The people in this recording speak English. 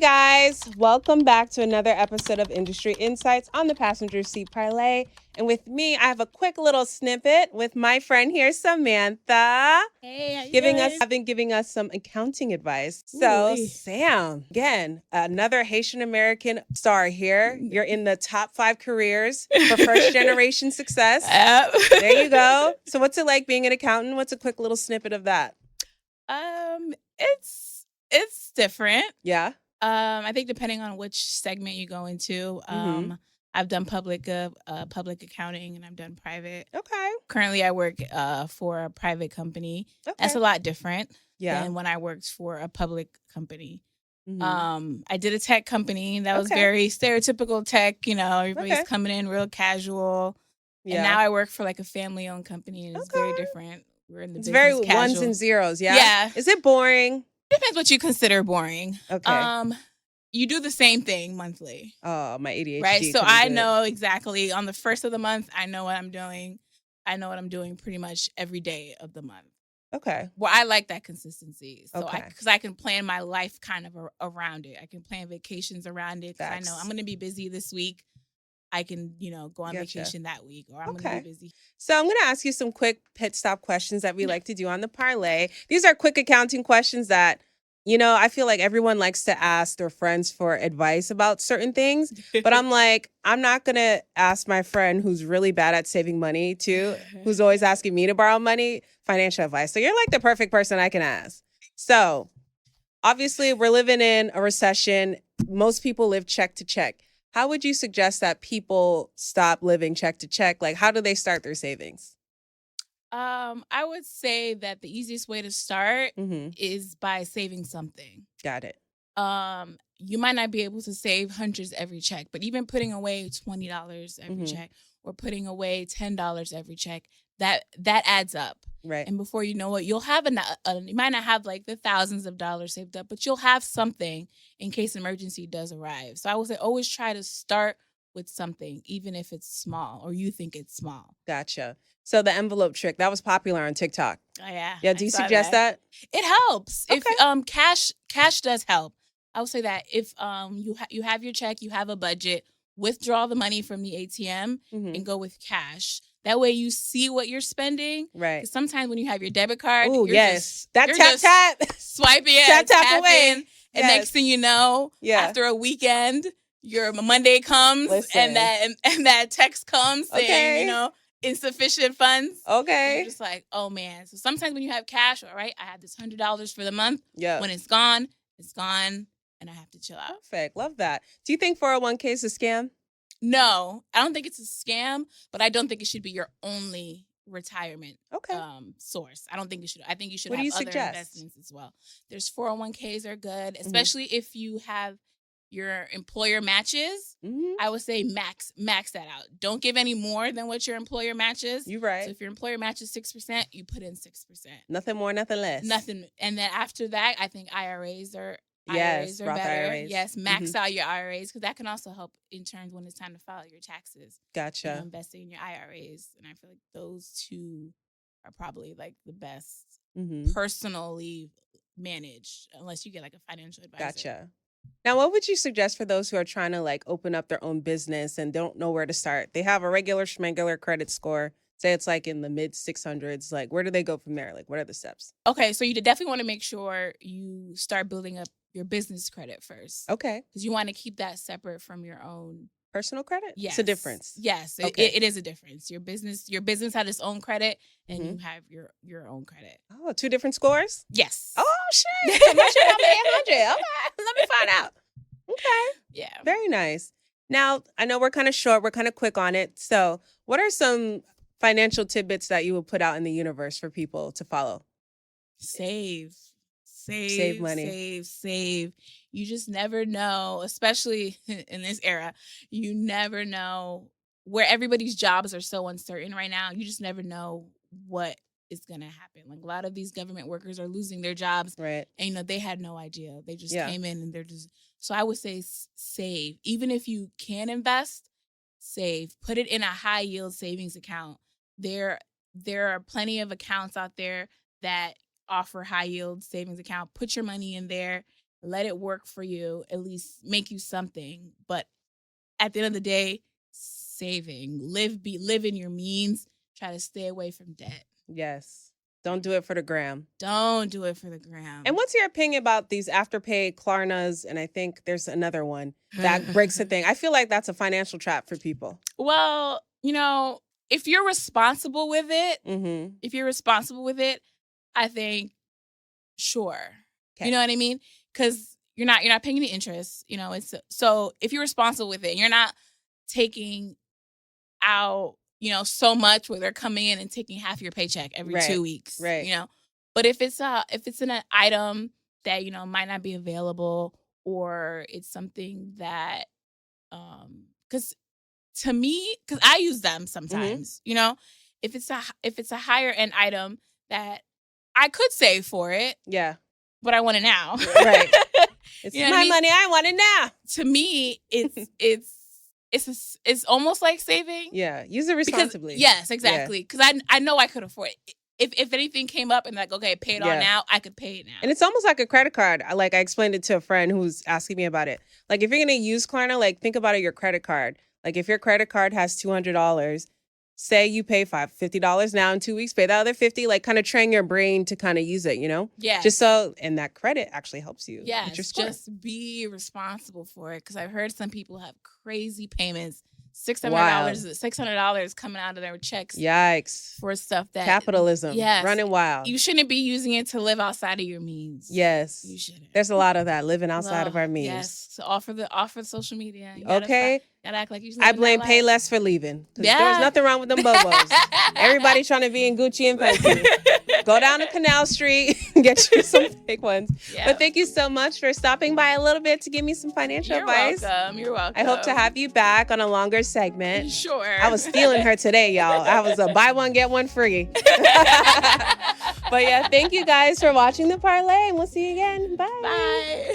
guys, welcome back to another episode of Industry Insights on the Passenger Seat Parlay. And with me, I have a quick little snippet with my friend here, Samantha. Hey, how you doing? Giving us some accounting advice. So, Ooh-wee. Sam, again, another Haitian American star here. You're in the top 5 careers for first generation success. There you go. So, what's it like being an accountant? What's a quick little snippet of that? It's different. Yeah. I think depending on which segment you go into. I've done public accounting and I've done private. Okay. Currently, I work for a private company. Okay. That's a lot different than when I worked for a public company. Mm-hmm. I did a tech company that was very stereotypical tech. You know, everybody's coming in real casual. Yeah. And now I work for like a family-owned company, and it's very different. We're in the business very casual. Ones and zeros. Yeah. Yeah. Is it boring? Depends what you consider boring. Okay. You do the same thing monthly. Oh, my ADHD. Right. So I know exactly on the first of the month, I know what I'm doing. I know what I'm doing pretty much every day of the month. Okay. Well, I like that consistency. So because I can plan my life kind of around it. I can plan vacations around it. Because I know I'm going to be busy this week. I can, go on vacation that week, or I'm going to be busy. So I'm going to ask you some quick pit stop questions that we like to do on the parlay. These are quick accounting questions that, I feel like everyone likes to ask their friends for advice about certain things. But I'm like, I'm not going to ask my friend who's really bad at saving money too, who's always asking me to borrow money, financial advice. So you're like the perfect person I can ask. So obviously we're living in a recession. Most people live check to check. How would you suggest that people stop living check to check? Like, how do they start their savings? I would say that the easiest way to start is by saving something. Got it. You might not be able to save hundreds every check, but even putting away $20 every check or putting away $10 every check, that adds up. Right. And before you know it, you'll have you might not have like the thousands of dollars saved up, but you'll have something in case an emergency does arrive. So I would say always try to start with something, even if it's small or you think it's small. Gotcha. So the envelope trick, that was popular on TikTok. Oh, yeah. Yeah. Do you suggest that? It helps. Okay. If cash does help. I would say that if you have your check, you have a budget, withdraw the money from the ATM and go with cash. That way you see what you're spending. Right. Because sometimes when you have your debit card, you're tap swiping it, tap away. And next thing you know, after a weekend, your Monday comes and that text comes saying, insufficient funds. Okay. And you're just like, oh man. So sometimes when you have cash, all right, I have this $100 for the month. Yeah. When it's gone, and I have to chill out. Perfect. Love that. Do you think 401k is a scam? No, I don't think it's a scam, but I don't think it should be your only retirement source. I don't think it should. I think you should have other investments as well. There's 401ks are good, especially if you have your employer matches. I would say max that out. Don't give any more than what your employer matches. You're right. So if your employer matches 6%, you put in 6%. Nothing more, nothing less. Nothing. And then after that, I think IRAs are Roth better. IRAs. Yes, max out your IRAs because that can also help in turns when it's time to file your taxes. Gotcha. Investing in your IRAs, and I feel like those two are probably like the best personally managed, unless you get like a financial advisor. Gotcha. Now, what would you suggest for those who are trying to like open up their own business and don't know where to start? They have a regular schmegular credit score. Say it's like in the mid 600s. Like, where do they go from there? Like, what are the steps? Okay, so you definitely want to make sure you start building up your business credit first. Okay. Because you want to keep that separate from your own personal credit? Yes. It's a difference. Yes, it is a difference. Your business has its own credit, and you have your own credit. Oh, 2 different scores? Yes. Oh, shit. So my shit number 800. Okay, let me find out. Okay. Yeah. Very nice. Now, I know we're kind of short. We're kind of quick on it. So what are some financial tidbits that you would put out in the universe for people to follow? Save money. Save. You just never know, especially in this era, you never know where everybody's jobs are so uncertain right now. You just never know what is going to happen. Like a lot of these government workers are losing their jobs. Right. And, they had no idea. They just came in and they're just, so I would say save. Even if you can invest, save. Put it in a high yield savings account. There are plenty of accounts out there that offer high yield savings account. Put your money in there let it work for you, at least make you something. But at the end of the day, saving, live in your means, try to stay away from debt. Yes. Don't do it for the gram. Don't do it for the gram. And what's your opinion about these Afterpay, Klarnas, and I think there's another one that breaks the thing? I feel like that's a financial trap for people. Well, if you're responsible with it, I think, sure. Okay. You know what I mean? Because you're not paying any interest. So if you're responsible with it, and you're not taking out so much where they're coming in and taking half your paycheck every 2 weeks. Right. But if it's an item that might not be available, or it's something that because I use them sometimes. If it's a higher end item that I could save for it. Yeah. But I want it now. Right. It's my money. I want it now. To me, it's almost like saving. Yeah, use it responsibly. Yes, exactly. Because I know I could afford it. If anything came up and like, okay, pay it on now, I could pay it now. And it's almost like a credit card. I explained it to a friend who's asking me about it. Like, if you're gonna use Klarna, think about it, your credit card. Like, if your credit card has $200, say you pay $50 now in 2 weeks, pay the other $50. Kind of train your brain to kind of use it. Yeah. Just so, and that credit actually helps you. Yeah. Just be responsible for it, because I've heard some people have crazy payments. $600 coming out of their checks. Yikes. For stuff that capitalism. Yes. Running wild. You shouldn't be using it to live outside of your means. Yes. You shouldn't. There's a lot of that, living outside of our means. Yes. So offer social media. You okay. Gotta act like you I blame Payless for leaving. Yeah. There's nothing wrong with them bobos. Everybody trying to be in Gucci and Fendi. Go down to Canal Street and get you some fake ones. Yep. But thank you so much for stopping by a little bit to give me some financial advice. You're welcome. I hope to have you back on a longer segment. Sure. I was stealing her today, y'all. I was a buy one, get one free. But yeah, thank you guys for watching the parlay, and we'll see you again. Bye. Bye.